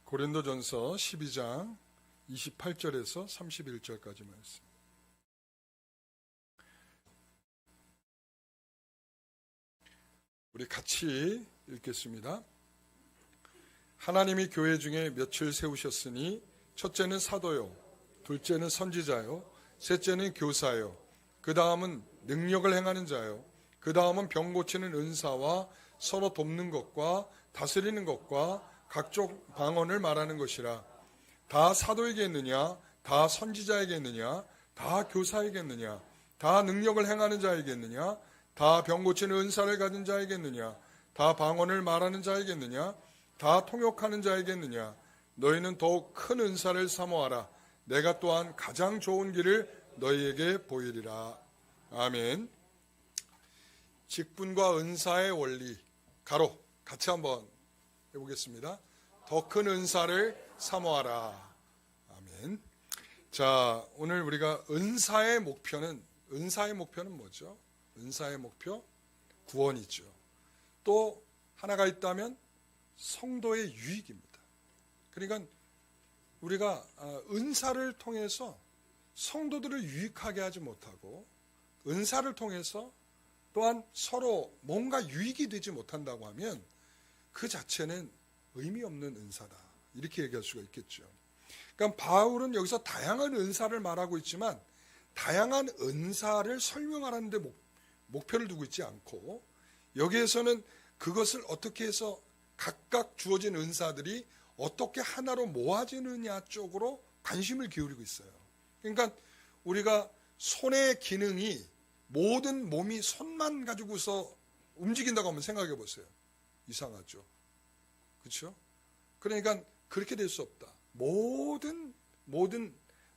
고린도전서 12장 28절에서 31절까지 말씀. 우리 같이 읽겠습니다. 하나님이 교회 중에 몇을 세우셨으니 첫째는 사도요, 둘째는 선지자요, 셋째는 교사요, 그 다음은 능력을 행하는 자요, 그 다음은 병 고치는 은사와 서로 돕는 것과 다스리는 것과 각종 방언을 말하는 것이라. 다 사도이겠느냐? 다 선지자이겠느냐? 다 교사이겠느냐? 다 능력을 행하는 자이겠느냐? 다 병 고치는 은사를 가진 자이겠느냐? 다 방언을 말하는 자이겠느냐? 다 통역하는 자이겠느냐? 너희는 더욱 큰 은사를 사모하라. 내가 또한 가장 좋은 길을 너희에게 보이리라. 아멘. 직분과 은사의 원리 가로 같이 한번 해보겠습니다. 더 큰 은사를 사모하라. 아멘. 자, 오늘 우리가 은사의 목표는 뭐죠? 은사의 목표? 구원이죠. 또 하나가 있다면 성도의 유익입니다. 그러니까 우리가 은사를 통해서 성도들을 유익하게 하지 못하고 은사를 통해서 또한 서로 뭔가 유익이 되지 못한다고 하면 그 자체는 의미 없는 은사다. 이렇게 얘기할 수가 있겠죠. 그러니까 바울은 여기서 다양한 은사를 말하고 있지만 다양한 은사를 설명하는 데 목표를 두고 있지 않고 여기에서는 그것을 어떻게 해서 각각 주어진 은사들이 어떻게 하나로 모아지느냐 쪽으로 관심을 기울이고 있어요. 그러니까 우리가 손의 기능이 모든 몸이 손만 가지고서 움직인다고 한번 생각해 보세요. 이상하죠. 그렇죠? 그러니까 그렇게 될 수 없다. 모든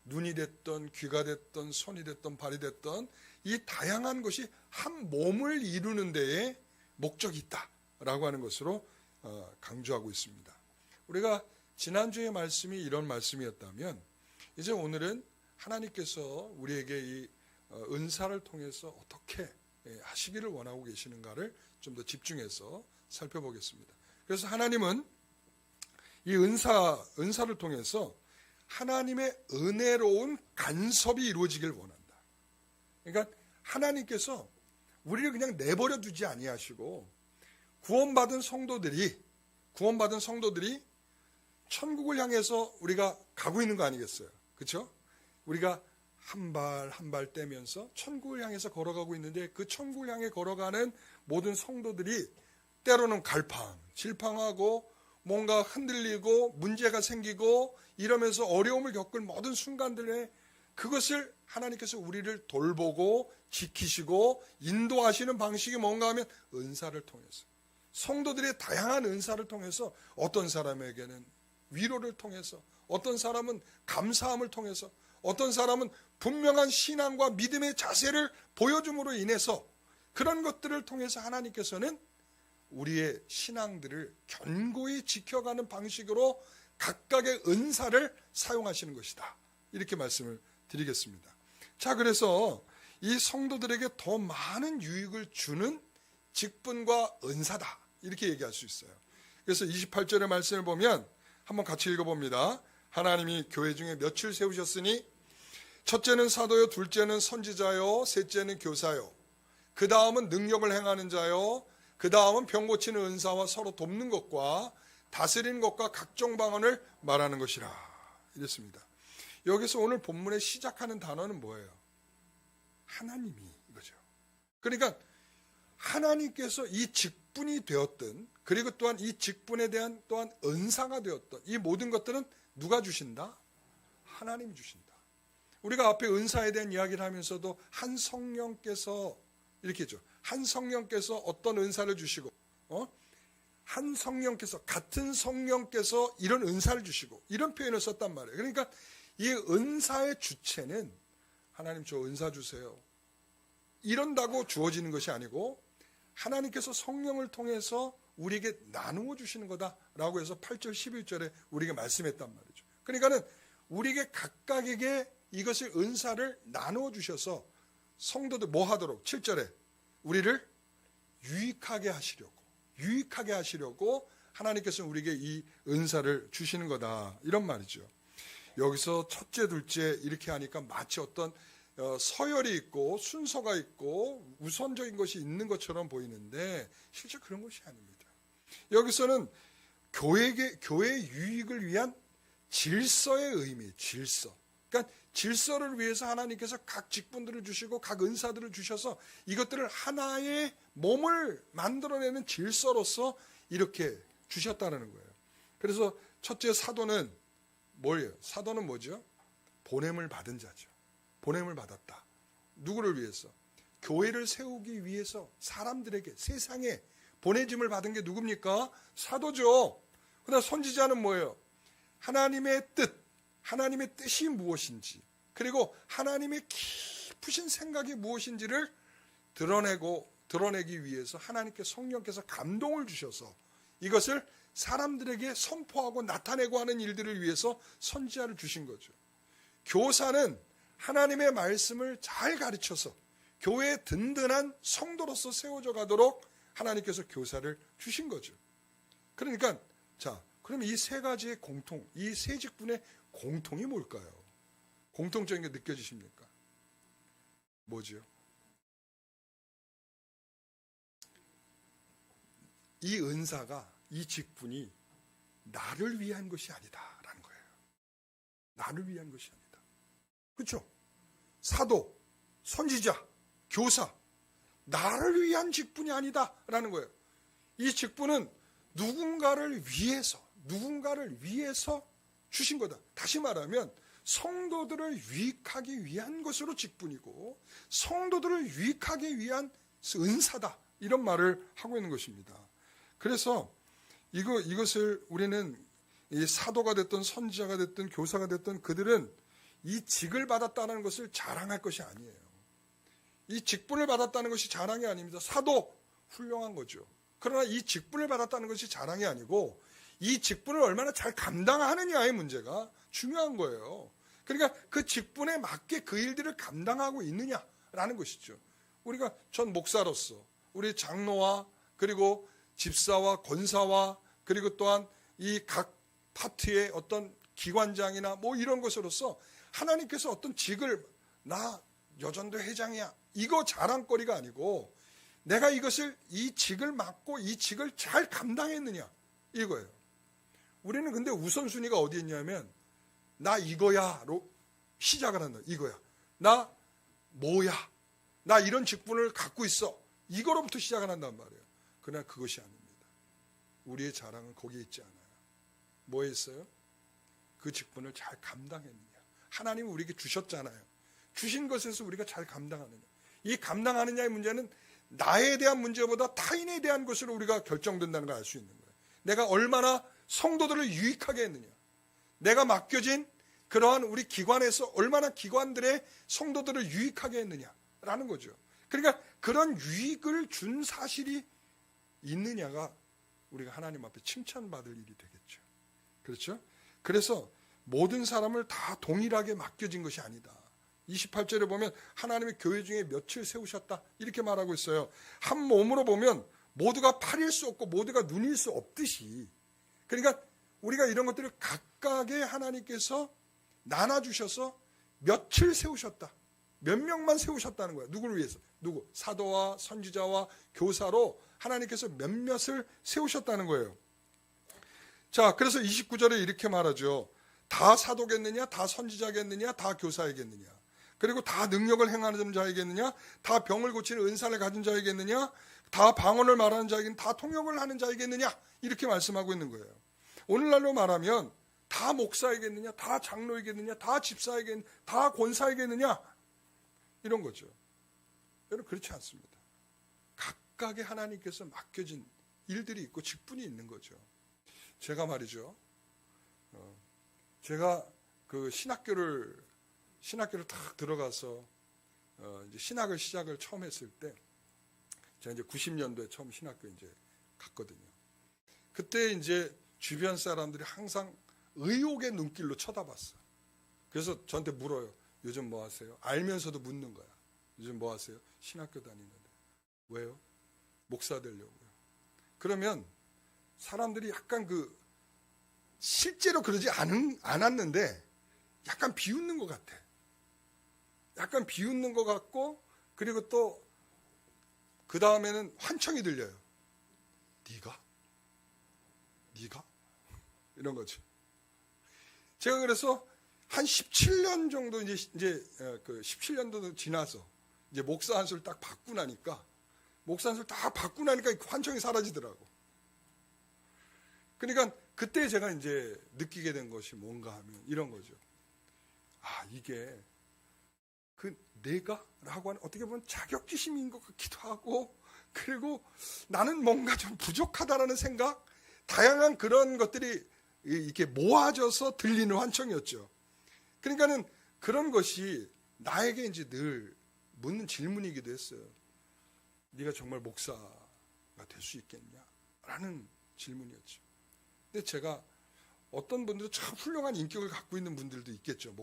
눈이 됐던 귀가 됐던 손이 됐던 발이 됐던 이 다양한 것이 한 몸을 이루는 데에 목적이 있다라고 하는 것으로 강조하고 있습니다. 우리가 지난주의 말씀이 이런 말씀이었다면 이제 오늘은 하나님께서 우리에게 이 은사를 통해서 어떻게 하시기를 원하고 계시는가를 좀 더 집중해서 살펴보겠습니다. 그래서 하나님은 이 은사를 통해서 하나님의 은혜로운 간섭이 이루어지길 원한다. 그러니까 하나님께서 우리를 그냥 내버려 두지 아니하시고 구원받은 성도들이 천국을 향해서 우리가 가고 있는 거 아니겠어요? 그렇죠? 우리가 한 발 한 발 떼면서 천국을 향해서 걸어가고 있는데 그 천국을 향해 걸어가는 모든 성도들이 때로는 질팡하고 뭔가 흔들리고 문제가 생기고 이러면서 어려움을 겪을 모든 순간들에 그것을 하나님께서 우리를 돌보고 지키시고 인도하시는 방식이 뭔가 하면 은사를 통해서 성도들의 다양한 은사를 통해서 어떤 사람에게는 위로를 통해서 어떤 사람은 감사함을 통해서 어떤 사람은 분명한 신앙과 믿음의 자세를 보여줌으로 인해서 그런 것들을 통해서 하나님께서는 우리의 신앙들을 견고히 지켜가는 방식으로 각각의 은사를 사용하시는 것이다. 이렇게 말씀을 드리겠습니다. 자, 그래서 이 성도들에게 더 많은 유익을 주는 직분과 은사다. 이렇게 얘기할 수 있어요. 그래서 28절의 말씀을 보면 한번 같이 읽어봅니다. 하나님이 교회 중에 몇을 세우셨으니 첫째는 사도요, 둘째는 선지자요, 셋째는 교사요, 그 다음은 능력을 행하는 자요, 그 다음은 병 고치는 은사와 서로 돕는 것과 다스리는 것과 각종 방언을 말하는 것이라. 이랬습니다. 여기서 오늘 본문에 시작하는 단어는 뭐예요? 하나님이 이거죠. 그러니까 하나님께서 이 직분이 되었든 그리고 또한 이 직분에 대한 또한 은사가 되었던 이 모든 것들은 누가 주신다? 하나님이 주신다. 우리가 앞에 은사에 대한 이야기를 하면서도 한 성령께서 이렇게 했죠. 한 성령께서 어떤 은사를 주시고 한 성령께서 같은 성령께서 이런 은사를 주시고 이런 표현을 썼단 말이에요. 그러니까 이 은사의 주체는 하나님 저 은사 주세요. 이런다고 주어지는 것이 아니고 하나님께서 성령을 통해서 우리에게 나누어 주시는 거다라고 해서 8절 11절에 우리에게 말씀했단 말이죠. 그러니까는 우리에게 각각에게 이것을 은사를 나누어 주셔서 성도들 뭐 하도록 7절에 우리를 유익하게 하시려고 하나님께서는 우리에게 이 은사를 주시는 거다, 이런 말이죠. 여기서 첫째, 둘째 이렇게 하니까 마치 어떤 서열이 있고 순서가 있고 우선적인 것이 있는 것처럼 보이는데 실제 그런 것이 아닙니다. 여기서는 교회의 유익을 위한 질서의 의미, 질서. 그러니까 질서를 위해서 하나님께서 각 직분들을 주시고 각 은사들을 주셔서 이것들을 하나의 몸을 만들어내는 질서로서 이렇게 주셨다는 거예요. 그래서 첫째 사도는 뭐예요? 사도는 뭐죠? 보냄을 받은 자죠. 보냄을 받았다. 누구를 위해서? 교회를 세우기 위해서 사람들에게, 세상에 보내짐을 받은 게 누굽니까? 사도죠. 그다음 선지자는 뭐예요? 하나님의 뜻이 무엇인지, 그리고 하나님의 깊으신 생각이 무엇인지를 드러내기 위해서 하나님께 성령께서 감동을 주셔서 이것을 사람들에게 선포하고 나타내고 하는 일들을 위해서 선지자를 주신 거죠. 교사는 하나님의 말씀을 잘 가르쳐서 교회의 든든한 성도로서 세워져 가도록 하나님께서 교사를 주신 거죠. 그러니까 그럼 이 세 가지의 이 세 직분의 공통이 뭘까요? 공통적인 게 느껴지십니까? 뭐죠? 이 은사가, 이 직분이 나를 위한 것이 아니다라는 거예요. 나를 위한 것이 아니다. 그렇죠? 사도, 선지자, 교사, 나를 위한 직분이 아니다라는 거예요. 이 직분은 누군가를 위해서 주신 거다. 다시 말하면 성도들을 유익하기 위한 것으로 직분이고 성도들을 유익하기 위한 은사다, 이런 말을 하고 있는 것입니다. 그래서 이것을 우리는 이 사도가 됐든 선지자가 됐든 교사가 됐든 그들은 이 직을 받았다는 것을 자랑할 것이 아니에요. 이 직분을 받았다는 것이 자랑이 아닙니다. 사도 훌륭한 거죠. 그러나 이 직분을 받았다는 것이 자랑이 아니고 이 직분을 얼마나 잘 감당하느냐의 문제가 중요한 거예요. 그러니까 그 직분에 맞게 그 일들을 감당하고 있느냐라는 것이죠. 우리가 전 목사로서 우리 장로와 그리고 집사와 권사와 그리고 또한 이 각 파트의 어떤 기관장이나 뭐 이런 것으로서 하나님께서 어떤 직을, 나 여전도 회장이야, 이거 자랑거리가 아니고 내가 이 직을 맡고 이 직을 잘 감당했느냐, 이거예요. 우리는 근데 우선순위가 어디 있냐면 나 이거야로 시작을 한다. 이거야. 나 뭐야. 나 이런 직분을 갖고 있어. 이거로부터 시작을 한단 말이에요. 그러나 그것이 아닙니다. 우리의 자랑은 거기에 있지 않아요. 뭐에 있어요? 그 직분을 잘 감당했느냐. 하나님은 우리에게 주셨잖아요. 주신 것에서 우리가 잘 감당하느냐. 이 감당하느냐의 문제는 나에 대한 문제보다 타인에 대한 것으로 우리가 결정된다는 걸 알 수 있는 거예요. 내가 얼마나 성도들을 유익하게 했느냐. 내가 맡겨진 그러한 우리 기관에서 얼마나 기관들의 성도들을 유익하게 했느냐라는 거죠. 그러니까 그런 유익을 준 사실이 있느냐가 우리가 하나님 앞에 칭찬받을 일이 되겠죠. 그렇죠? 그래서 모든 사람을 다 동일하게 맡겨진 것이 아니다. 28절에 보면 하나님의 교회 중에 몇을 세우셨다, 이렇게 말하고 있어요. 한 몸으로 보면 모두가 팔일 수 없고 모두가 눈일 수 없듯이, 그러니까 우리가 이런 것들을 각각의 하나님께서 나눠주셔서 몇을 세우셨다, 몇 명만 세우셨다는 거야. 누구를 위해서? 사도와 선지자와 교사로 하나님께서 몇몇을 세우셨다는 거예요. 자, 그래서 29절에 이렇게 말하죠. 다 사도겠느냐, 다 선지자겠느냐, 다 교사이겠느냐, 그리고 다 능력을 행하는 자이겠느냐, 다 병을 고치는 은사를 가진 자이겠느냐, 다 방언을 말하는 자이겠느냐, 다 통역을 하는 자이겠느냐, 이렇게 말씀하고 있는 거예요. 오늘날로 말하면 다 목사이겠느냐, 다 장로이겠느냐, 다 집사이겠느냐, 다 권사이겠느냐, 이런 거죠. 여러분, 그렇지 않습니다. 각각의 하나님께서 맡겨진 일들이 있고 직분이 있는 거죠. 제가 말이죠, 제가 그 신학교를 탁 들어가서 이제 신학을 시작을 처음 했을 때, 제가 이제 90년도에 처음 신학교 이제 갔거든요. 그때 이제 주변 사람들이 항상 의혹의 눈길로 쳐다봤어요. 그래서 저한테 물어요. 요즘 뭐 하세요? 알면서도 묻는 거야. 요즘 뭐 하세요? 신학교 다니는데. 왜요? 목사 되려고요. 그러면 사람들이 약간 실제로 그러지 않았는데 약간 비웃는 것 같아. 약간 비웃는 것 같고, 그리고 또 그 다음에는 환청이 들려요. 네가? 이런 거죠. 제가 그래서 한 17년 정도 이제 17년도 지나서 이제 목사 한술 딱 받고 나니까 환청이 사라지더라고. 그러니까 그때 제가 이제 느끼게 된 것이 뭔가 하면 이런 거죠. 아, 이게 내가라고 하는 어떻게 보면 자격지심인 것 같기도 하고, 그리고 나는 뭔가 좀 부족하다라는 생각, 다양한 그런 것들이 이렇게 모아져서 들리는 환청이었죠. 그러니까는 그런 것이 나에게 이제 늘 묻는 질문이기도 했어요. 네가 정말 목사가 될 수 있겠냐? 라는 질문이었죠. 근데 제가 어떤 분들은 참 훌륭한 인격을 갖고 있는 분들도 있겠죠.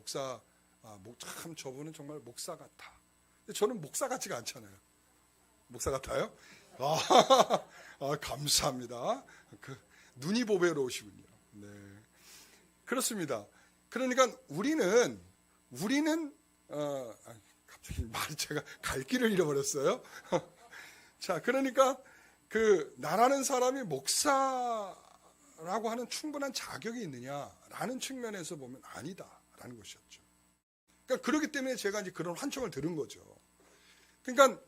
참 저분은 정말 목사 같아. 근데 저는 목사 같지가 않잖아요. 목사 같아요? 감사합니다. 눈이 보배로우시군요. 네, 그렇습니다. 그러니까 우리는 갑자기 제가 갈 길을 잃어버렸어요. 자, 그러니까 나라는 사람이 목사라고 하는 충분한 자격이 있느냐라는 측면에서 보면 아니다라는 것이었죠. 그러니까 그렇기 때문에 제가 이제 그런 환청을 들은 거죠. 그러니까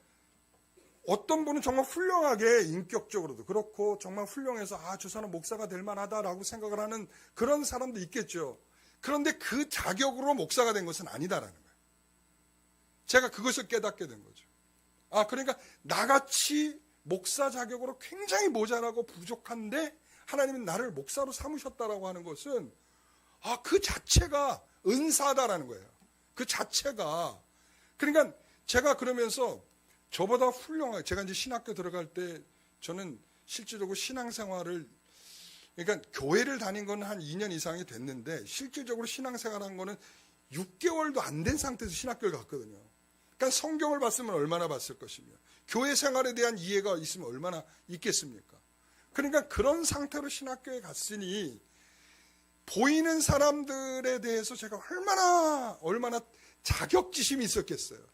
어떤 분은 정말 훌륭하게 인격적으로도 그렇고 정말 훌륭해서 저 사람 목사가 될 만하다라고 생각을 하는 그런 사람도 있겠죠. 그런데 그 자격으로 목사가 된 것은 아니다라는 거예요. 제가 그것을 깨닫게 된 거죠. 그러니까 나같이 목사 자격으로 굉장히 모자라고 부족한데 하나님은 나를 목사로 삼으셨다라고 하는 것은 그 자체가 은사다라는 거예요. 그 자체가. 그러니까 제가 그러면서 저보다 훌륭하게, 제가 이제 신학교 들어갈 때 저는 실질적으로 신앙생활을, 그러니까 교회를 다닌 건 한 2년 이상이 됐는데 실질적으로 신앙생활한 거는 6개월도 안 된 상태에서 신학교를 갔거든요. 그러니까 성경을 봤으면 얼마나 봤을 것이며 교회 생활에 대한 이해가 있으면 얼마나 있겠습니까? 그러니까 그런 상태로 신학교에 갔으니 보이는 사람들에 대해서 제가 얼마나 자격지심이 있었겠어요.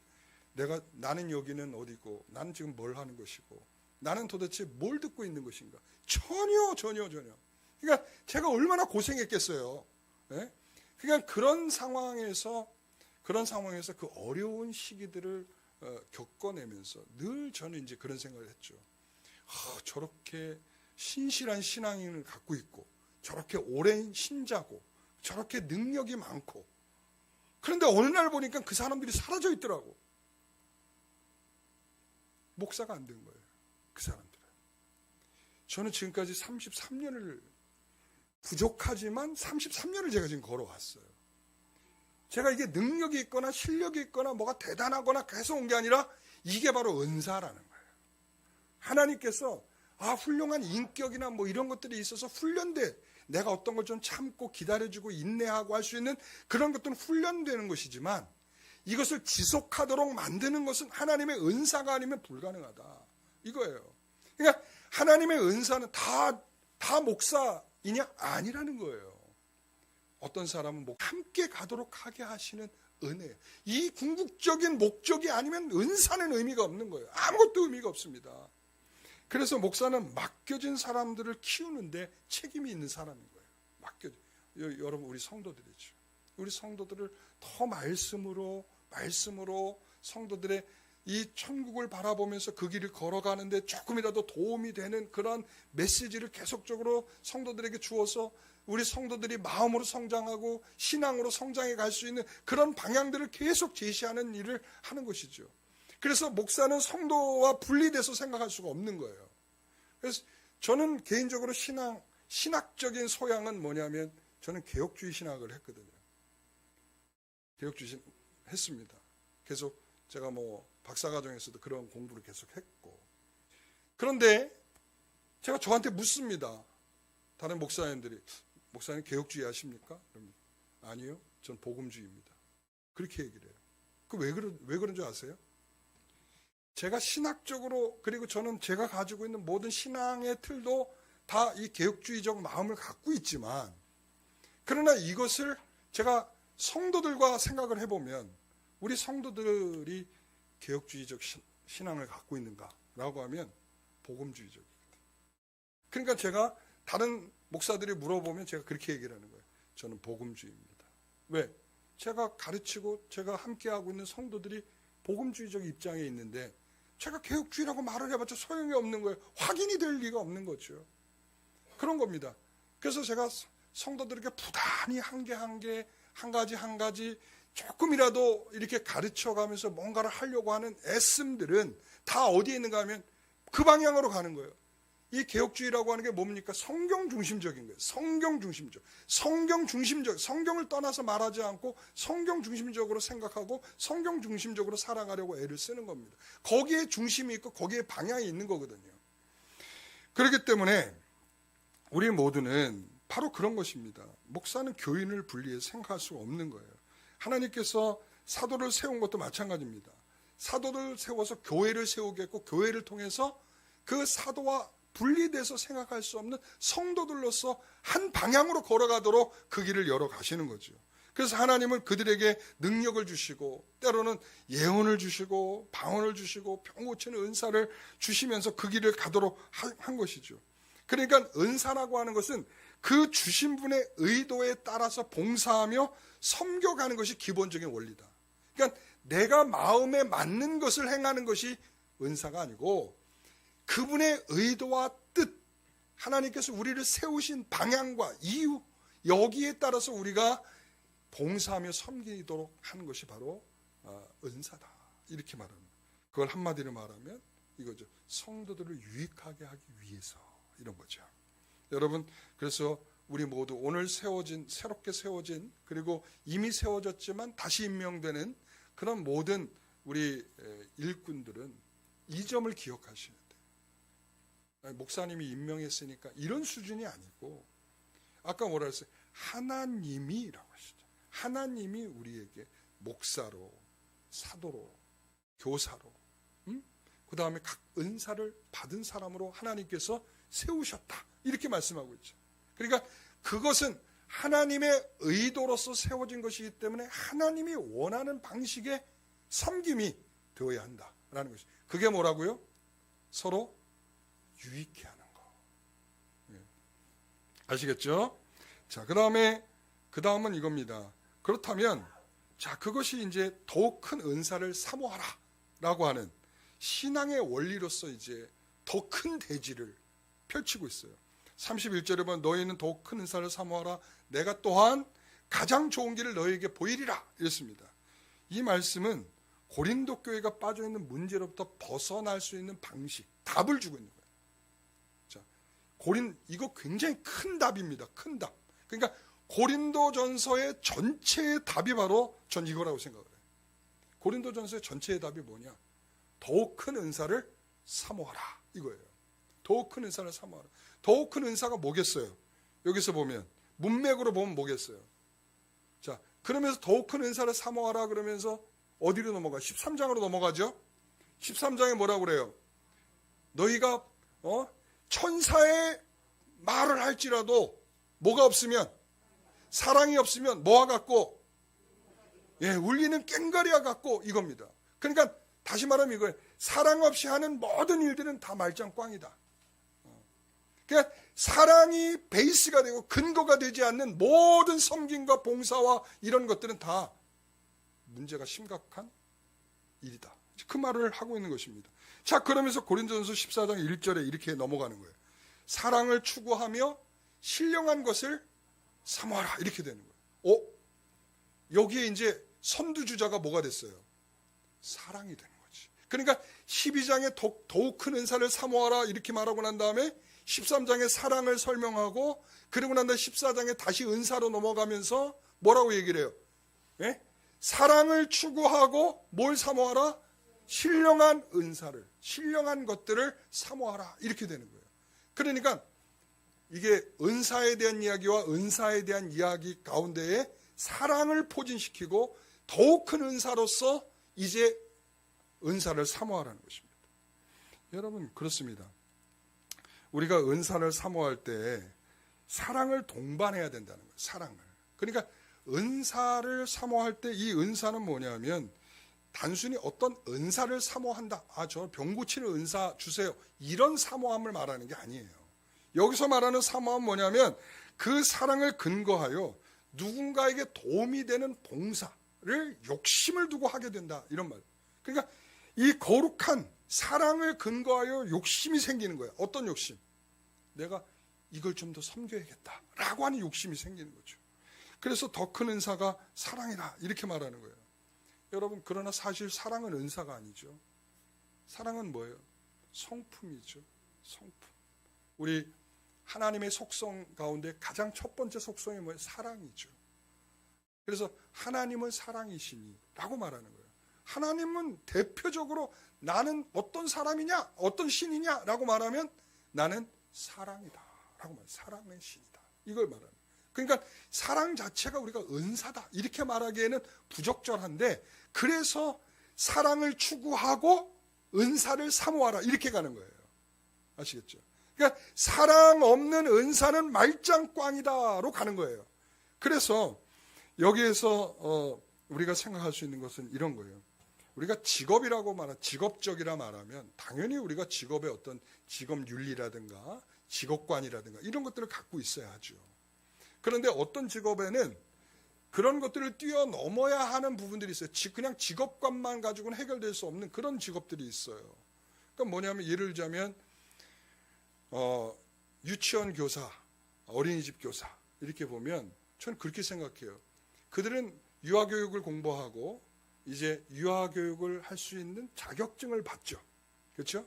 나는 여기는 어디고, 나는 지금 뭘 하는 것이고, 나는 도대체 뭘 듣고 있는 것인가? 전혀. 그러니까 제가 얼마나 고생했겠어요. 네? 그러니까 그런 상황에서 그 어려운 시기들을 겪어내면서 늘 저는 이제 그런 생각을 했죠. 저렇게 신실한 신앙인을 갖고 있고, 저렇게 오랜 신자고, 저렇게 능력이 많고, 그런데 어느 날 보니까 그 사람들이 사라져 있더라고. 목사가 안 된 거예요. 그 사람들은. 저는 지금까지 33년을 부족하지만 33년을 제가 지금 걸어왔어요. 제가 이게 능력이 있거나 실력이 있거나 뭐가 대단하거나 계속 온 게 아니라 이게 바로 은사라는 거예요. 하나님께서 훌륭한 인격이나 뭐 이런 것들이 있어서 훈련돼, 내가 어떤 걸 좀 참고 기다려주고 인내하고 할 수 있는 그런 것들은 훈련되는 것이지만 이것을 지속하도록 만드는 것은 하나님의 은사가 아니면 불가능하다. 이거예요. 그러니까 하나님의 은사는 다 목사이냐? 아니라는 거예요. 어떤 사람은 함께 가도록 하게 하시는 은혜예요. 이 궁극적인 목적이 아니면 은사는 의미가 없는 거예요. 아무것도 의미가 없습니다. 그래서 목사는 맡겨진 사람들을 키우는데 책임이 있는 사람인 거예요. 여러분, 우리 성도들이죠. 우리 성도들을 더 말씀으로 성도들의 이 천국을 바라보면서 그 길을 걸어가는데 조금이라도 도움이 되는 그런 메시지를 계속적으로 성도들에게 주어서 우리 성도들이 마음으로 성장하고 신앙으로 성장해 갈 수 있는 그런 방향들을 계속 제시하는 일을 하는 것이죠. 그래서 목사는 성도와 분리돼서 생각할 수가 없는 거예요. 그래서 저는 개인적으로 신학적인 소양은 뭐냐면 저는 개혁주의 신학을 했거든요. 개혁주의 신학 했습니다. 계속 제가 박사과정에서도 그런 공부를 계속 했고. 그런데 제가 저한테 묻습니다. 다른 목사님들이, 목사님 개혁주의 하십니까? 그러면 아니요, 전 복음주의입니다. 그렇게 얘기를 해요. 왜 그런 줄 아세요? 제가 신학적으로, 그리고 저는 제가 가지고 있는 모든 신앙의 틀도 다 이 개혁주의적 마음을 갖고 있지만, 그러나 이것을 제가 성도들과 생각을 해보면 우리 성도들이 개혁주의적 신앙을 갖고 있는가라고 하면 복음주의적이거든요. 그러니까 제가 다른 목사들이 물어보면 제가 그렇게 얘기를 하는 거예요. 저는 복음주의입니다. 왜? 제가 가르치고 제가 함께하고 있는 성도들이 복음주의적 입장에 있는데 제가 개혁주의라고 말을 해봤자 소용이 없는 거예요. 확인이 될 리가 없는 거죠. 그런 겁니다. 그래서 제가 성도들에게 부단히 한 가지 조금이라도 이렇게 가르쳐가면서 뭔가를 하려고 하는 애씀들은 다 어디에 있는가 하면 그 방향으로 가는 거예요. 이 개혁주의라고 하는 게 뭡니까? 성경 중심적인 거예요. 성경 중심적. 성경을 떠나서 말하지 않고 성경 중심적으로 생각하고 성경 중심적으로 살아가려고 애를 쓰는 겁니다. 거기에 중심이 있고 거기에 방향이 있는 거거든요. 그렇기 때문에 우리 모두는 바로 그런 것입니다. 목사는 교인을 분리해 생각할 수 없는 거예요. 하나님께서 사도를 세운 것도 마찬가지입니다. 사도를 세워서 교회를 세우겠고 교회를 통해서 그 사도와 분리돼서 생각할 수 없는 성도들로서 한 방향으로 걸어가도록 그 길을 열어가시는 거죠. 그래서 하나님은 그들에게 능력을 주시고 때로는 예언을 주시고 방언을 주시고 병 고치는 은사를 주시면서 그 길을 가도록 한 것이죠. 그러니까 은사라고 하는 것은 그 주신 분의 의도에 따라서 봉사하며 섬겨가는 것이 기본적인 원리다. 그러니까 내가 마음에 맞는 것을 행하는 것이 은사가 아니고 그분의 의도와 뜻, 하나님께서 우리를 세우신 방향과 이유, 여기에 따라서 우리가 봉사하며 섬기도록 하는 것이 바로 은사다. 이렇게 말합니다. 그걸 한마디로 말하면 이거죠. 성도들을 유익하게 하기 위해서 이런 거죠. 여러분, 그래서 우리 모두 오늘 새롭게 세워진 그리고 이미 세워졌지만 다시 임명되는 그런 모든 우리 일꾼들은 이 점을 기억하셔야 돼요. 목사님이 임명했으니까 이런 수준이 아니고 아까 뭐라 했어요? 하나님이라고 하시죠. 하나님이 우리에게 목사로, 사도로, 교사로, 그 다음에 각 은사를 받은 사람으로 하나님께서 세우셨다. 이렇게 말씀하고 있죠. 그러니까 그것은 하나님의 의도로서 세워진 것이기 때문에 하나님이 원하는 방식의 섬김이 되어야 한다라는 것이. 그게 뭐라고요? 서로 유익해 하는 거. 아시겠죠? 자, 그 다음은 이겁니다. 그렇다면, 자, 그것이 이제 더욱 큰 은사를 사모하라 라고 하는 신앙의 원리로서 이제 더 큰 대지를 펼치고 있어요. 31절에 보면 너희는 더욱 큰 은사를 사모하라. 내가 또한 가장 좋은 길을 너희에게 보이리라. 이랬습니다. 이 말씀은 고린도 교회가 빠져있는 문제로부터 벗어날 수 있는 방식, 답을 주고 있는 거예요. 자, 이거 굉장히 큰 답입니다. 큰 답. 그러니까 고린도전서의 전체의 답이 바로 전 이거라고 생각을 해요. 고린도전서의 전체의 답이 뭐냐? 더욱 큰 은사를 사모하라. 이거예요. 더욱 큰 은사를 사모하라. 더욱 큰 은사가 뭐겠어요? 여기서 보면 문맥으로 보면 뭐겠어요? 자, 그러면서 더욱 큰 은사를 사모하라 그러면서 어디로 넘어가? 13장으로 넘어가죠? 13장에 뭐라고 그래요? 너희가 천사의 말을 할지라도 뭐가 없으면, 사랑이 없으면 뭐와 같고, 울리는 꽹과리와 같고 이겁니다. 그러니까 다시 말하면 이거예요. 사랑 없이 하는 모든 일들은 다 말짱꽝이다. 그러니까 사랑이 베이스가 되고 근거가 되지 않는 모든 섬김과 봉사와 이런 것들은 다 문제가 심각한 일이다. 그 말을 하고 있는 것입니다. 자, 그러면서 고린도전서 14장 1절에 이렇게 넘어가는 거예요. 사랑을 추구하며 신령한 것을 사모하라. 이렇게 되는 거예요. 여기에 이제 선두주자가 뭐가 됐어요? 사랑이 되는 거지. 그러니까 12장에 더욱 큰 은사를 사모하라 이렇게 말하고 난 다음에 13장에 사랑을 설명하고 그리고 난 다음에 14장에 다시 은사로 넘어가면서 뭐라고 얘기를 해요? 사랑을 추구하고 뭘 사모하라? 신령한 은사를, 신령한 것들을 사모하라. 이렇게 되는 거예요. 그러니까 이게 은사에 대한 이야기와 은사에 대한 이야기 가운데에 사랑을 포진시키고 더욱 큰 은사로서 이제 은사를 사모하라는 것입니다. 여러분, 그렇습니다. 우리가 은사를 사모할 때 사랑을 동반해야 된다는 거예요. 사랑을. 그러니까 은사를 사모할 때 이 은사는 뭐냐면 단순히 어떤 은사를 사모한다. 저 병 고치는 은사 주세요. 이런 사모함을 말하는 게 아니에요. 여기서 말하는 사모함은 뭐냐면 그 사랑을 근거하여 누군가에게 도움이 되는 봉사를 욕심을 두고 하게 된다. 이런 말. 그러니까 이 거룩한 사랑을 근거하여 욕심이 생기는 거예요. 어떤 욕심? 내가 이걸 좀 더 섬겨야겠다라고 하는 욕심이 생기는 거죠. 그래서 더 큰 은사가 사랑이다 이렇게 말하는 거예요. 여러분, 그러나 사실 사랑은 은사가 아니죠. 사랑은 뭐예요? 성품이죠. 성품. 우리 하나님의 속성 가운데 가장 첫 번째 속성이 뭐예요? 사랑이죠. 그래서 하나님은 사랑이시니 라고 말하는 거예요. 하나님은 대표적으로 나는 어떤 사람이냐, 어떤 신이냐 라고 말하면 나는 사랑이다 라고 말해요. 사랑의 신이다. 이걸 말하는 거예요. 그러니까 사랑 자체가 우리가 은사다 이렇게 말하기에는 부적절한데, 그래서 사랑을 추구하고 은사를 사모하라 이렇게 가는 거예요. 아시겠죠? 그러니까 사랑 없는 은사는 말짱꽝이다로 가는 거예요. 그래서 여기에서 우리가 생각할 수 있는 것은 이런 거예요. 우리가 직업이라고 직업적이라 말하면 당연히 우리가 직업의 어떤 직업 윤리라든가 직업관이라든가 이런 것들을 갖고 있어야 하죠. 그런데 어떤 직업에는 그런 것들을 뛰어넘어야 하는 부분들이 있어요. 그냥 직업관만 가지고는 해결될 수 없는 그런 직업들이 있어요. 그러니까 뭐냐면 예를 들자면 유치원 교사, 어린이집 교사 이렇게 보면 저는 그렇게 생각해요. 그들은 유아교육을 공부하고 이제 유아교육을 할 수 있는 자격증을 받죠. 그렇죠?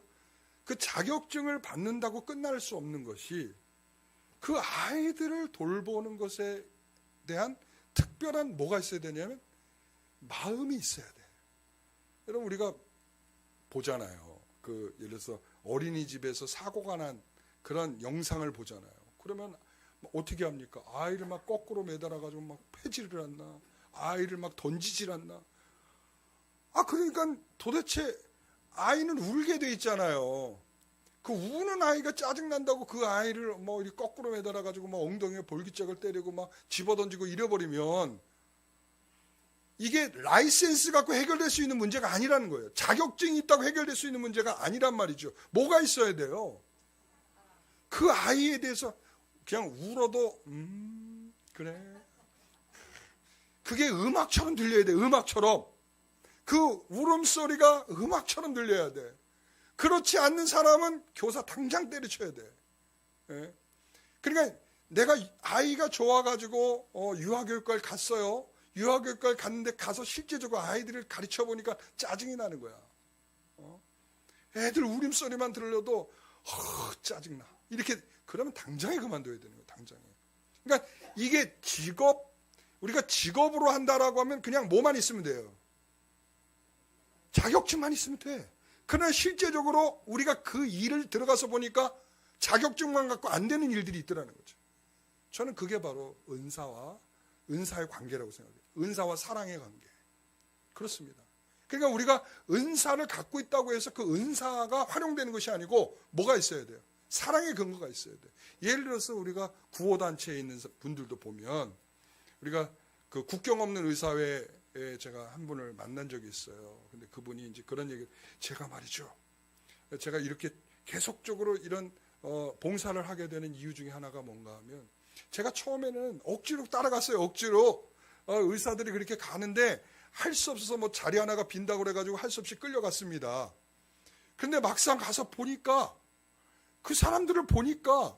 그 자격증을 받는다고 끝날 수 없는 것이 그 아이들을 돌보는 것에 대한 특별한 뭐가 있어야 되냐면 마음이 있어야 돼. 여러분, 우리가 보잖아요. 예를 들어서 어린이집에서 사고가 난 그런 영상을 보잖아요. 그러면 어떻게 합니까? 아이를 막 거꾸로 매달아가지고 막 패지를 않나? 아이를 막 던지질 않나? 그러니까 도대체 아이는 울게 돼 있잖아요. 그 우는 아이가 짜증난다고 그 아이를 뭐 이렇게 거꾸로 매달아가지고 막 엉덩이에 볼기짝을 때리고 막 집어던지고 이래버리면 이게 라이센스 갖고 해결될 수 있는 문제가 아니라는 거예요. 자격증이 있다고 해결될 수 있는 문제가 아니란 말이죠. 뭐가 있어야 돼요? 그 아이에 대해서 그냥 울어도 그래. 그게 음악처럼 들려야 돼. 음악처럼. 그 울음소리가 음악처럼 들려야 돼. 그렇지 않는 사람은 교사 당장 때려쳐야 돼. 예? 그러니까 내가 아이가 좋아가지고 유아교육과를 갔어요. 유아교육과를 갔는데 가서 실제적으로 아이들을 가르쳐 보니까 짜증이 나는 거야. 애들 울음소리만 들려도 짜증나. 이렇게 그러면 당장에 그만둬야 되는 거야. 당장에. 그러니까 이게 우리가 직업으로 한다라고 하면 그냥 뭐만 있으면 돼요. 자격증만 있으면 돼. 그러나 실제적으로 우리가 그 일을 들어가서 보니까 자격증만 갖고 안 되는 일들이 있더라는 거죠. 저는 그게 바로 은사의 관계라고 생각해요. 은사와 사랑의 관계. 그렇습니다. 그러니까 우리가 은사를 갖고 있다고 해서 그 은사가 활용되는 것이 아니고 뭐가 있어야 돼요? 사랑의 근거가 있어야 돼요. 예를 들어서 우리가 구호단체에 있는 분들도 보면 우리가 그 국경 없는 의사회에 제가 한 분을 만난 적이 있어요. 근데 그분이 이제 그런 얘기를, 제가 말이죠. 제가 이렇게 계속적으로 이런 봉사를 하게 되는 이유 중에 하나가 뭔가 하면, 제가 처음에는 억지로 따라갔어요. 억지로. 의사들이 그렇게 가는데 할 수 없어서 뭐 자리 하나가 빈다고 그래가지고 할 수 없이 끌려갔습니다. 근데 막상 가서 보니까, 그 사람들을 보니까,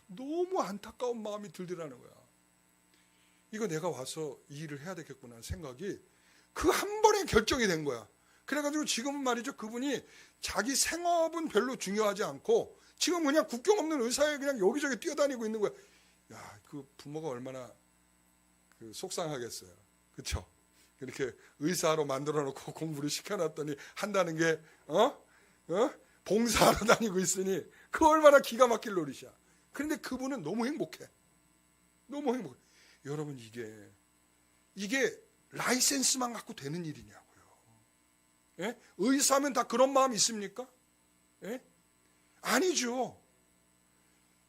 너무 안타까운 마음이 들더라는 거야. 이거 내가 와서 이 일을 해야 되겠구나 하는 생각이 그 한 번에 결정이 된 거야. 그래가지고 지금은 말이죠. 그분이 자기 생업은 별로 중요하지 않고 지금 그냥 국경 없는 의사에 그냥 여기저기 뛰어다니고 있는 거야. 야, 그 부모가 얼마나 속상하겠어요. 그렇죠? 이렇게 의사로 만들어 놓고 공부를 시켜놨더니 한다는 게 봉사하러 다니고 있으니 그 얼마나 기가 막힐 노릇이야. 그런데 그분은 너무 행복해. 너무 행복해. 여러분, 이게 라이센스만 갖고 되는 일이냐고요. 예? 의사면 다 그런 마음 있습니까? 예? 아니죠.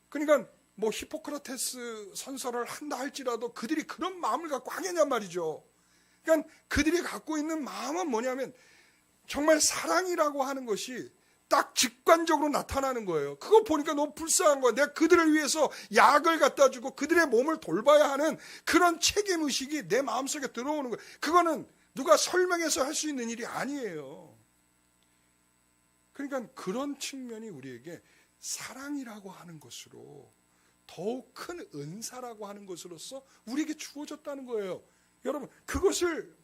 그러니까 뭐 히포크라테스 선서를 한다 할지라도 그들이 그런 마음을 갖고 하겠냔 말이죠. 그러니까 그들이 갖고 있는 마음은 뭐냐면 정말 사랑이라고 하는 것이 딱 직관적으로 나타나는 거예요. 그거 보니까 너무 불쌍한 거야. 내가 그들을 위해서 약을 갖다 주고 그들의 몸을 돌봐야 하는 그런 책임의식이 내 마음속에 들어오는 거예요. 그거는 누가 설명해서 할 수 있는 일이 아니에요. 그러니까 그런 측면이 우리에게 사랑이라고 하는 것으로 더욱 큰 은사라고 하는 것으로서 우리에게 주어졌다는 거예요. 여러분, 그것을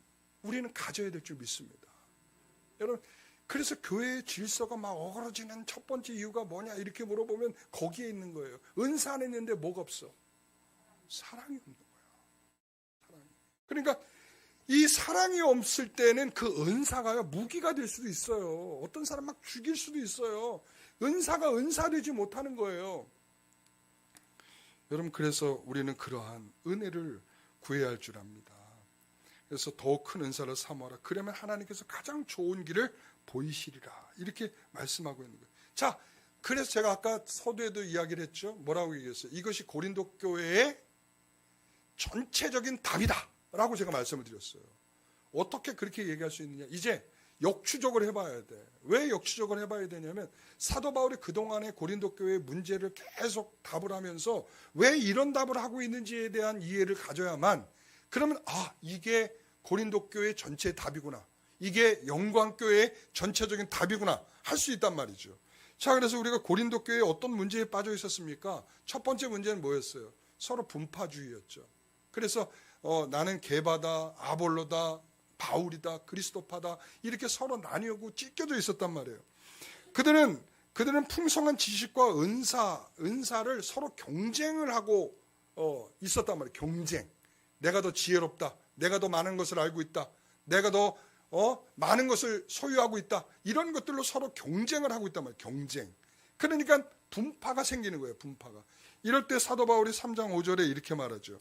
우리는 가져야 될 줄 믿습니다. 여러분, 그래서 교회의 질서가 막 어그러지는 첫 번째 이유가 뭐냐 이렇게 물어보면 거기에 있는 거예요. 은사 안에 있는데 뭐가 없어? 사랑이 없는 거야. 사랑이. 그러니까 이 사랑이 없을 때는 그 은사가 무기가 될 수도 있어요. 어떤 사람 막 죽일 수도 있어요. 은사가 은사되지 못하는 거예요. 여러분, 그래서 우리는 그러한 은혜를 구해야 할 줄 압니다. 그래서 더욱 큰 은사를 사모하라. 그러면 하나님께서 가장 좋은 길을 보이시리라. 이렇게 말씀하고 있는 거예요. 자, 그래서 제가 아까 서두에도 이야기를 했죠. 뭐라고 얘기했어요? 이것이 고린도 교회의 전체적인 답이다 라고 제가 말씀을 드렸어요. 어떻게 그렇게 얘기할 수 있느냐? 이제 역추적을 해봐야 돼. 왜 역추적을 해봐야 되냐면 사도 바울이 그동안의 고린도 교회의 문제를 계속 답을 하면서 왜 이런 답을 하고 있는지에 대한 이해를 가져야만, 그러면 이게 고린도 교회 전체의 답이구나, 이게 영광교회의 전체적인 답이구나 할 수 있단 말이죠. 자, 그래서 우리가 고린도 교회에 어떤 문제에 빠져 있었습니까? 첫 번째 문제는 뭐였어요? 서로 분파주의였죠. 그래서 나는 게바다, 아볼로다, 바울이다, 그리스도파다, 이렇게 서로 나뉘고 찢겨져 있었단 말이에요. 그들은 풍성한 지식과 은사를 서로 경쟁을 하고 있었단 말이에요. 경쟁. 내가 더 지혜롭다, 내가 더 많은 것을 알고 있다, 내가 더 많은 것을 소유하고 있다, 이런 것들로 서로 경쟁을 하고 있단 말이에요. 경쟁. 그러니까 분파가 생기는 거예요. 분파가. 이럴 때 사도 바울이 3장 5절에 이렇게 말하죠.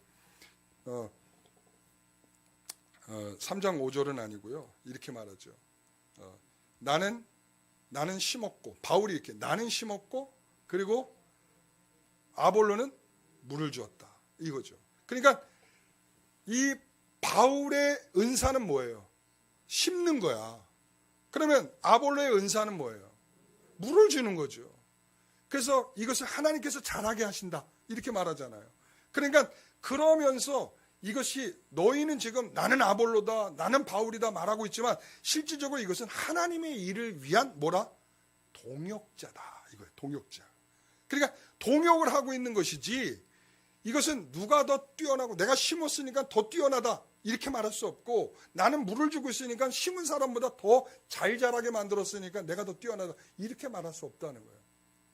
3장 5절은 아니고요. 이렇게 말하죠. 나는 심었고, 바울이 이렇게 나는 심었고, 그리고 아볼로는 물을 주었다, 이거죠. 그러니까 이 바울의 은사는 뭐예요? 심는 거야. 그러면 아볼로의 은사는 뭐예요? 물을 주는 거죠. 그래서 이것을 하나님께서 잘하게 하신다, 이렇게 말하잖아요. 그러니까 그러면서 이것이 너희는 지금 나는 아볼로다, 나는 바울이다 말하고 있지만 실질적으로 이것은 하나님의 일을 위한 뭐라? 동역자다, 이거예요. 동역자. 그러니까 동역을 하고 있는 것이지, 이것은 누가 더 뛰어나고 내가 심었으니까 더 뛰어나다 이렇게 말할 수 없고, 나는 물을 주고 있으니까 심은 사람보다 더 잘 자라게 만들었으니까 내가 더 뛰어나다 이렇게 말할 수 없다는 거예요.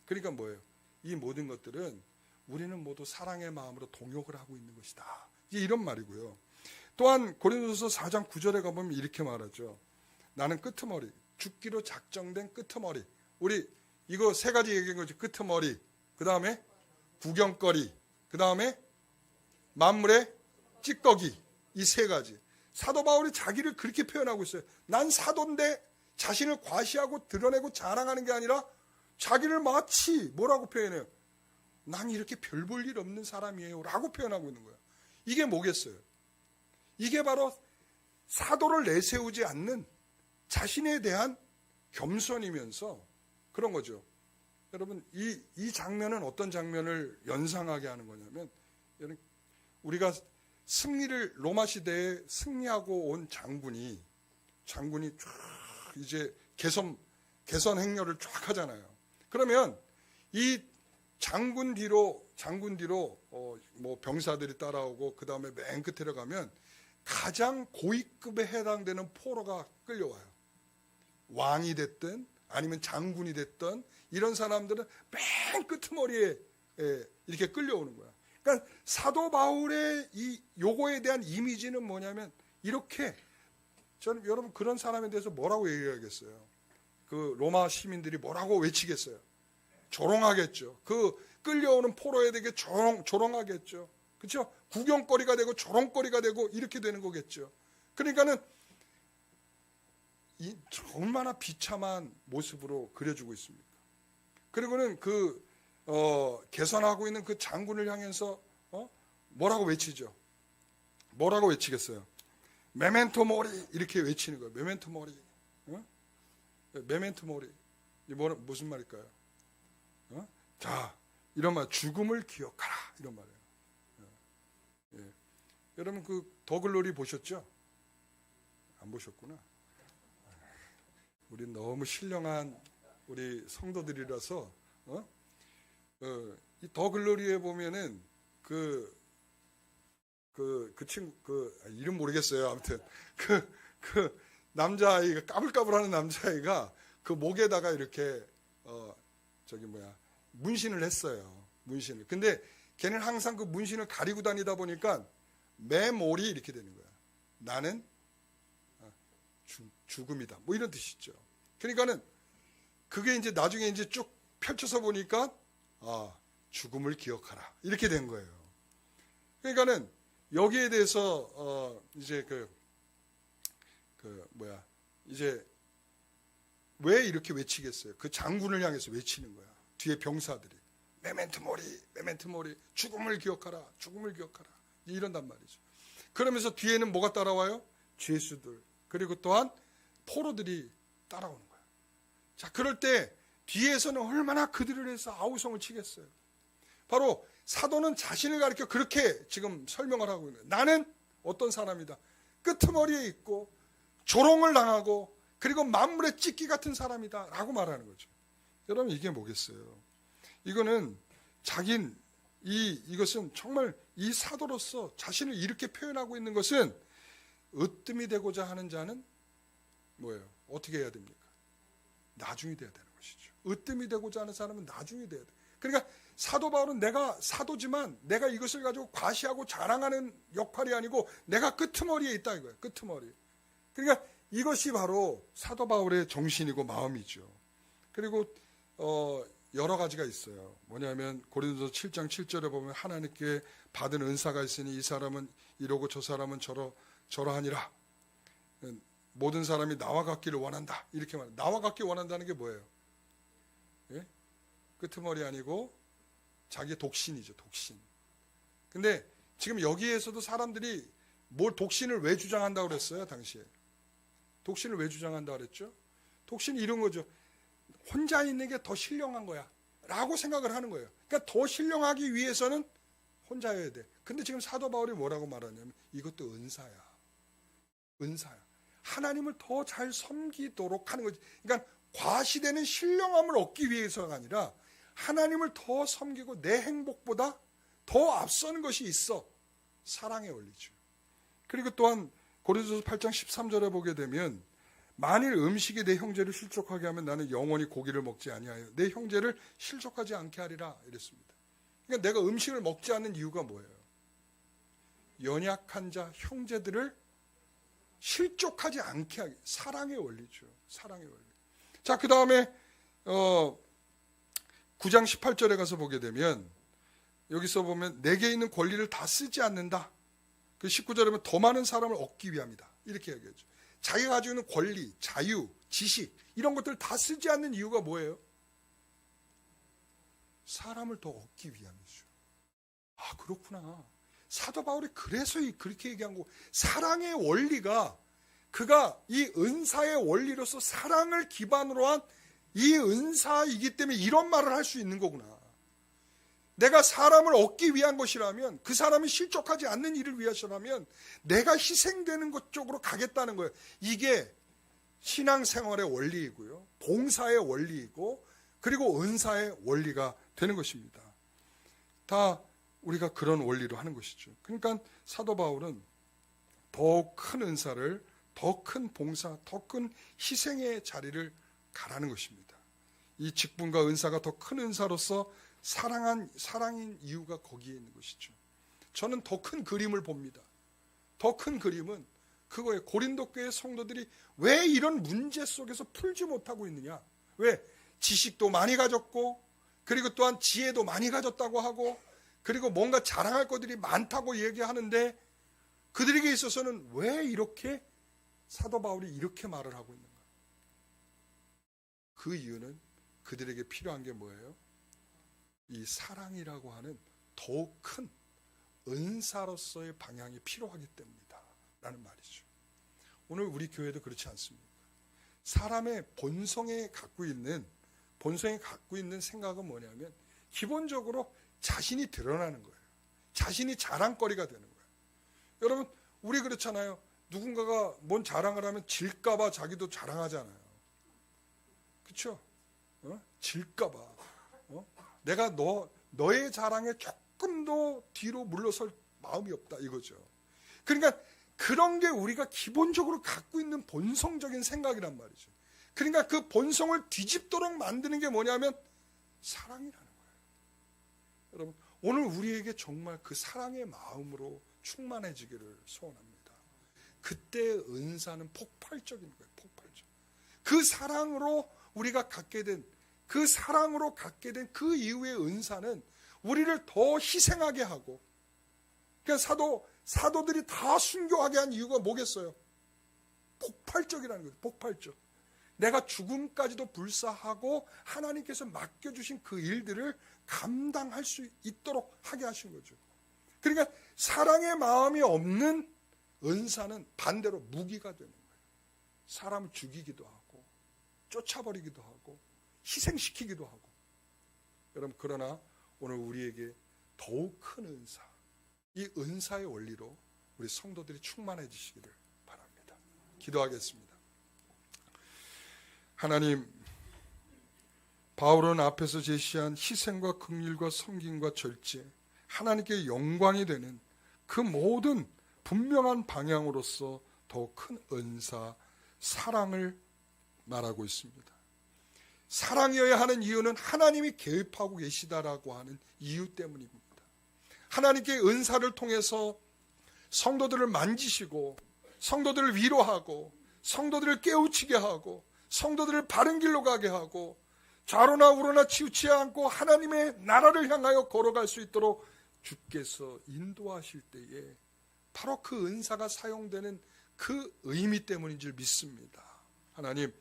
그러니까 뭐예요? 이 모든 것들은 우리는 모두 사랑의 마음으로 동역을 하고 있는 것이다, 이런 말이고요. 또한 고린도서 4장 9절에 가보면 이렇게 말하죠. 나는 끄트머리, 죽기로 작정된 끄트머리. 우리 이거 세 가지 얘기한 거죠. 끄트머리, 그 다음에 구경거리, 그 다음에 만물의 찌꺼기, 이 세 가지. 사도 바울이 자기를 그렇게 표현하고 있어요. 난 사도인데 자신을 과시하고 드러내고 자랑하는 게 아니라 자기를 마치 뭐라고 표현해요? 난 이렇게 별 볼 일 없는 사람이에요 라고 표현하고 있는 거예요. 이게 뭐겠어요? 이게 바로 사도를 내세우지 않는 자신에 대한 겸손이면서 그런 거죠. 여러분, 이 장면은 어떤 장면을 연상하게 하는 거냐면, 우리가 승리를, 로마 시대에 승리하고 온 장군이 쫙 이제 개선 행렬을 쫙 하잖아요. 그러면 이 장군 뒤로 뭐 병사들이 따라오고, 그 다음에 맨 끝에 가면 가장 고위급에 해당되는 포로가 끌려와요. 왕이 됐든 아니면 장군이 됐든 이런 사람들은 맨 끄트머리에 이렇게 끌려오는 거야. 그러니까 사도 바울의 이 요거에 대한 이미지는 뭐냐면, 이렇게 저는 여러분 그런 사람에 대해서 뭐라고 얘기하겠어요? 그 로마 시민들이 뭐라고 외치겠어요? 조롱하겠죠. 그 끌려오는 포로에 되게 조롱하겠죠. 그렇죠? 구경거리가 되고 조롱거리가 되고 이렇게 되는 거겠죠. 그러니까는 얼마나 비참한 모습으로 그려주고 있습니까? 그리고는 개선하고 있는 그 장군을 향해서 뭐라고 외치죠? 뭐라고 외치겠어요? 메멘토 모리 이렇게 외치는 거예요. 메멘토 모리. 메멘토 모리. 이 무슨 말일까요? 자, 이런 말, 죽음을 기억하라 이런 말이에요. 예. 여러분 더 글로리 보셨죠? 안 보셨구나. 우리 너무 신령한 우리 성도들이라서 이 더 글로리에 보면은 그 친구 이름 모르겠어요. 아무튼 그 남자아이가 까불까불하는 남자아이가 그 목에다가 이렇게 문신을 했어요. 문신을. 근데 걔는 항상 그 문신을 가리고 다니다 보니까 메모리 이렇게 되는 거야. 나는 죽음이다. 뭐 이런 뜻이죠. 그러니까는 그게 이제 나중에 이제 쭉 펼쳐서 보니까 죽음을 기억하라 이렇게 된 거예요. 그러니까는 여기에 대해서 이제 이제 왜 이렇게 외치겠어요? 그 장군을 향해서 외치는 거야. 뒤에 병사들이 메멘토 모리, 메멘토 모리, 죽음을 기억하라, 죽음을 기억하라 이런단 말이죠. 그러면서 뒤에는 뭐가 따라와요? 죄수들 그리고 또한 포로들이 따라오는 거야. 자, 그럴 때 뒤에서는 얼마나 그들을 위해서 아우성을 치겠어요. 바로 사도는 자신을 가리켜 그렇게 지금 설명을 하고 있는 거예요. 나는 어떤 사람이다. 끄트머리에 있고 조롱을 당하고 그리고 만물의 찢기 같은 사람이다 라고 말하는 거죠. 여러분 이게 뭐겠어요? 이거는 이것은 정말 이 사도로서 자신을 이렇게 표현하고 있는 것은 으뜸이 되고자 하는 자는 뭐예요? 어떻게 해야 됩니까? 나중이 돼야 되는 것이죠. 으뜸이 되고자 하는 사람은 나중이 돼야 돼. 그러니까 사도 바울은 내가 사도지만 내가 이것을 가지고 과시하고 자랑하는 역할이 아니고 내가 끄트머리에 있다 이거예요. 끄트머리. 그러니까 이것이 바로 사도 바울의 정신이고 마음이죠. 그리고 여러 가지가 있어요. 뭐냐면 고린도서 7장 7절에 보면 하나님께 받은 은사가 있으니 이 사람은 이러고 저 사람은 저러하니라. 모든 사람이 나와 같기를 원한다. 이렇게 말해요. 나와 같기 원한다는 게 뭐예요? 예? 끄트머리 아니고 자기의 독신이죠. 독신. 근데 지금 여기에서도 사람들이 독신을 왜 주장한다고 그랬어요? 당시에. 독신을 왜 주장한다고 그랬죠? 독신이 이런 거죠. 혼자 있는 게 더 신령한 거야 라고 생각을 하는 거예요. 그러니까 더 신령하기 위해서는 혼자여야 돼. 근데 지금 사도 바울이 뭐라고 말하냐면 이것도 은사야. 은사야. 하나님을 더 잘 섬기도록 하는 거지. 그러니까 과시되는 신령함을 얻기 위해서가 아니라 하나님을 더 섬기고 내 행복보다 더 앞서는 것이 있어. 사랑의 원리죠. 그리고 또한 고린도서 8장 13절에 보게 되면 만일 음식이 내 형제를 실족하게 하면 나는 영원히 고기를 먹지 아니하여 내 형제를 실족하지 않게 하리라 이랬습니다. 그러니까 내가 음식을 먹지 않는 이유가 뭐예요? 연약한 자 형제들을 실족하지 않게 하기. 사랑의 원리죠. 사랑의 원리. 자, 그 다음에 9장 18절에 가서 보게 되면 여기서 보면 내게 있는 권리를 다 쓰지 않는다. 그 19절에 보면 더 많은 사람을 얻기 위함이다. 이렇게 얘기하죠. 자기가 가지고 있는 권리, 자유, 지식 이런 것들을 다 쓰지 않는 이유가 뭐예요? 사람을 더 얻기 위함이죠. 아, 그렇구나. 사도 바울이 그래서 그렇게 얘기한 거. 사랑의 원리가 그가 이 은사의 원리로서 사랑을 기반으로 한 이 은사이기 때문에 이런 말을 할 수 있는 거구나. 내가 사람을 얻기 위한 것이라면 그 사람이 실족하지 않는 일을 위해서라면 내가 희생되는 것 쪽으로 가겠다는 거예요. 이게 신앙생활의 원리이고요. 봉사의 원리이고 그리고 은사의 원리가 되는 것입니다. 다 우리가 그런 원리로 하는 것이죠. 그러니까 사도 바울은 더 큰 은사를, 더 큰 봉사, 더 큰 희생의 자리를 가라는 것입니다. 이 직분과 은사가 더 큰 은사로서 사랑인 이유가 거기에 있는 것이죠. 저는 더 큰 그림을 봅니다. 더 큰 그림은 그거예요. 고린도 교회 성도들이 왜 이런 문제 속에서 풀지 못하고 있느냐? 왜? 지식도 많이 가졌고 그리고 또한 지혜도 많이 가졌다고 하고 그리고 뭔가 자랑할 것들이 많다고 얘기하는데 그들에게 있어서는 왜 이렇게 사도 바울이 이렇게 말을 하고 있는가? 그 이유는 그들에게 필요한 게 뭐예요? 이 사랑이라고 하는 더욱 큰 은사로서의 방향이 필요하기 때문이다 라는 말이죠. 오늘 우리 교회도 그렇지 않습니까? 사람의 본성에 갖고 있는 생각은 뭐냐면 기본적으로 자신이 드러나는 거예요. 자신이 자랑거리가 되는 거예요. 여러분, 우리 그렇잖아요. 누군가가 뭔 자랑을 하면 질까봐 자기도 자랑하잖아요. 그렇죠? 질까봐. 내가 너의 자랑에 조금도 뒤로 물러설 마음이 없다 이거죠. 그러니까 그런 게 우리가 기본적으로 갖고 있는 본성적인 생각이란 말이죠. 그러니까 그 본성을 뒤집도록 만드는 게 뭐냐면 사랑이라는 거예요. 여러분, 오늘 우리에게 정말 그 사랑의 마음으로 충만해지기를 소원합니다. 그때 은사는 폭발적인 거예요. 폭발적. 그 사랑으로 우리가 갖게 된 그 이후의 은사는 우리를 더 희생하게 하고, 그러니까 사도들이 다 순교하게 한 이유가 뭐겠어요? 폭발적이라는 거예요. 폭발적. 내가 죽음까지도 불사하고 하나님께서 맡겨주신 그 일들을 감당할 수 있도록 하게 하신 거죠. 그러니까 사랑의 마음이 없는 은사는 반대로 무기가 되는 거예요. 사람을 죽이기도 하고 쫓아버리기도 하고 희생시키기도 하고. 여러분, 그러나 오늘 우리에게 더욱 큰 은사, 이 은사의 원리로 우리 성도들이 충만해지시기를 바랍니다. 기도하겠습니다. 하나님, 바울은 앞에서 제시한 희생과 긍휼과 섬김과 절제, 하나님께 영광이 되는 그 모든 분명한 방향으로서 더 큰 은사, 사랑을 말하고 있습니다. 사랑이어야 하는 이유는 하나님이 개입하고 계시다라고 하는 이유 때문입니다. 하나님께 은사를 통해서 성도들을 만지시고 성도들을 위로하고 성도들을 깨우치게 하고 성도들을 바른 길로 가게 하고 좌로나 우로나 치우치지 않고 하나님의 나라를 향하여 걸어갈 수 있도록 주께서 인도하실 때에 바로 그 은사가 사용되는 그 의미 때문인 줄 믿습니다. 하나님,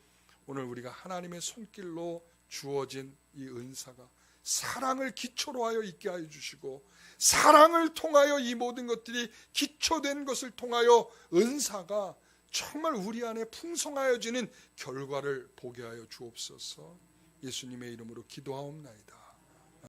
오늘 우리가 하나님의 손길로 주어진 이 은사가 사랑을 기초로 하여 있게 하여 주시고, 사랑을 통하여 이 모든 것들이 기초된 것을 통하여 은사가 정말 우리 안에 풍성하여지는 결과를 보게 하여 주옵소서. 예수님의 이름으로 기도하옵나이다.